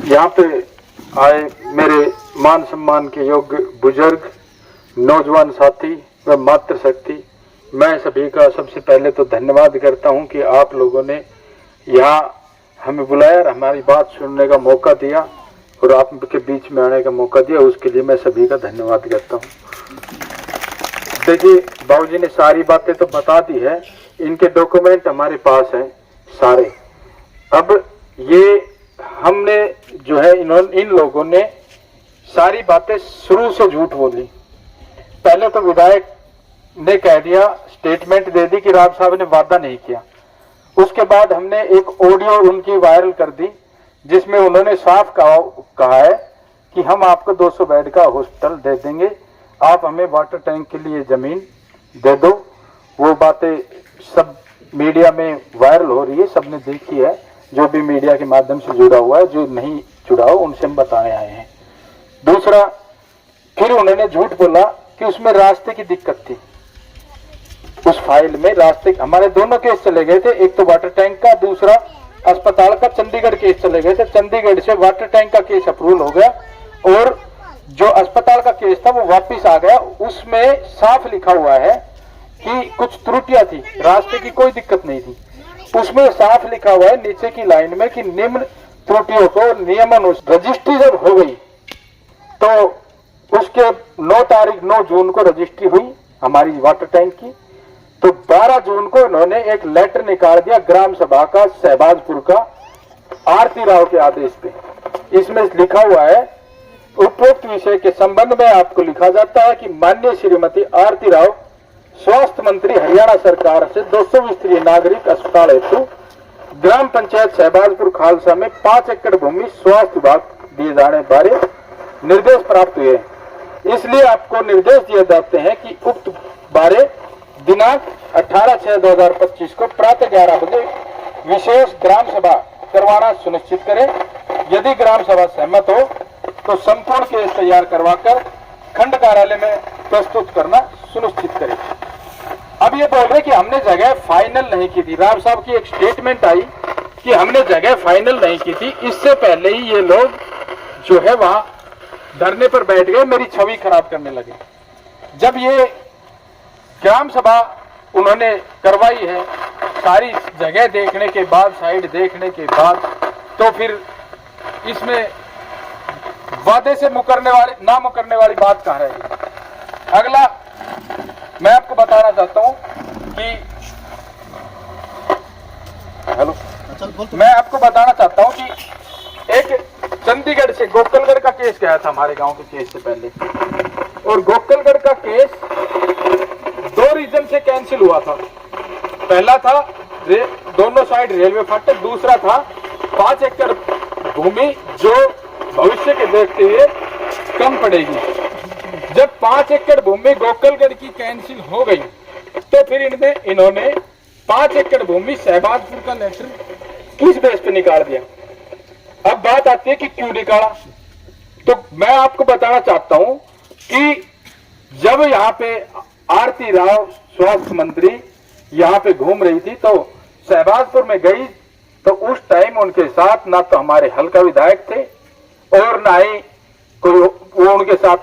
यहाँ पे आए मेरे मान सम्मान के योग्य बुजुर्ग, नौजवान साथी व मातृशक्ति, मैं सभी का सबसे पहले तो धन्यवाद करता हूँ कि आप लोगों ने यहाँ हमें बुलाया और हमारी बात सुनने का मौका दिया और आपके बीच में आने का मौका दिया, उसके लिए मैं सभी का धन्यवाद करता हूँ। देखिए, बाबूजी ने सारी बातें तो बता दी है, इनके डॉक्यूमेंट हमारे पास हैं सारे। अब ये हमने जो है इन लोगों ने सारी बातें शुरू से झूठ बोली। पहले तो विधायक ने कह दिया, स्टेटमेंट दे दी कि राव साहब ने वादा नहीं किया। उसके बाद हमने एक ऑडियो उनकी वायरल कर दी जिसमें उन्होंने साफ कहा है कि हम आपको 200 बेड का हॉस्पिटल दे देंगे, आप हमें वाटर टैंक के लिए जमीन दे दो। वो बातें सब मीडिया में वायरल हो रही है, सबने देखी है, जो भी मीडिया के माध्यम से जुड़ा हुआ है, जो नहीं जुड़ा हो उनसे हम बताने आए हैं। दूसरा, फिर उन्होंने झूठ बोला कि उसमें रास्ते की दिक्कत थी। उस फाइल में रास्ते, हमारे दोनों केस चले गए थे, एक तो वाटर टैंक का, दूसरा अस्पताल का चंडीगढ़ केस चले गए थे। चंडीगढ़ से वाटर टैंक का केस अप्रूवल हो गया और जो अस्पताल का केस था वो वापस आ गया। उसमें साफ लिखा हुआ है कि कुछ त्रुटियां थी, रास्ते की कोई दिक्कत नहीं थी। उसमें साफ लिखा हुआ है नीचे की लाइन में कि निम्न त्रुटियों को नियमानुसार रजिस्ट्री जब हो गई तो उसके 9 जून को रजिस्ट्री हुई हमारी वाटर टैंक की। तो 12 जून को इन्होंने एक लेटर निकाल दिया ग्राम सभा का, सहबाजपुर का, आरती राव के आदेश पे। इसमें लिखा हुआ है, उपरोक्त विषय के संबंध में आपको लिखा जाता है कि माननीय श्रीमती आरती राव स्वास्थ्य मंत्री हरियाणा सरकार से 200 स्तरीय नागरिक अस्पताल हेतु ग्राम पंचायत सहबाजपुर खालसा में 5 एकड़ भूमि स्वास्थ्य विभाग दिए जाने बारे निर्देश प्राप्त हुए। इसलिए आपको निर्देश दिए जाते हैं कि उक्त बारे दिनांक 18/6/2025 को प्रातः 11 बजे विशेष ग्राम सभा करवाना सुनिश्चित करें। यदि ग्राम सभा सहमत हो तो संपूर्ण केस तैयार करवाकर खंड कार्यालय में प्रस्तुत करना सुनिश्चित करें। अब ये बोल रहे कि हमने जगह फाइनल नहीं की थी। राव साहब की एक स्टेटमेंट आई कि हमने जगह फाइनल नहीं की थी। इससे पहले ही ये लोग जो है वहां धरने पर बैठ गए, मेरी छवि खराब करने लगे। जब ये ग्राम सभा उन्होंने करवाई है, सारी जगह देखने के बाद, साइड देखने के बाद, तो फिर इसमें वादे से ना मुकरने वाली बात कहाँ रहेगी। अगला मैं आपको बताना चाहता हूं कि मैं आपको बताना चाहता हूं कि एक चंडीगढ़ से गोकलगढ़ का केस गया था हमारे गांव के केस से पहले, और गोकलगढ़ का केस 2 रीजन से कैंसिल हुआ था। पहला था दोनों साइड रेलवे फाटक, दूसरा था 5 एकड़ भूमि जो भविष्य के देखते हुए कम पड़ेगी। जब 5 एकड़ भूमि गोकलगढ़ की कैंसिल हो गई तो फिर इन्होंने 5 एकड़ भूमि सहबाजपुर का लेटर किस बेस पे निकाल दिया। अब बात आती है कि क्यों निकाला, तो मैं आपको बताना चाहता हूं कि जब यहाँ पे आरती राव स्वास्थ्य मंत्री यहाँ पे घूम रही थी तो सहबाजपुर में गई, तो उस टाइम उनके साथ ना तो हमारे हल्का विधायक थे और ना ही कोई वो उनके साथ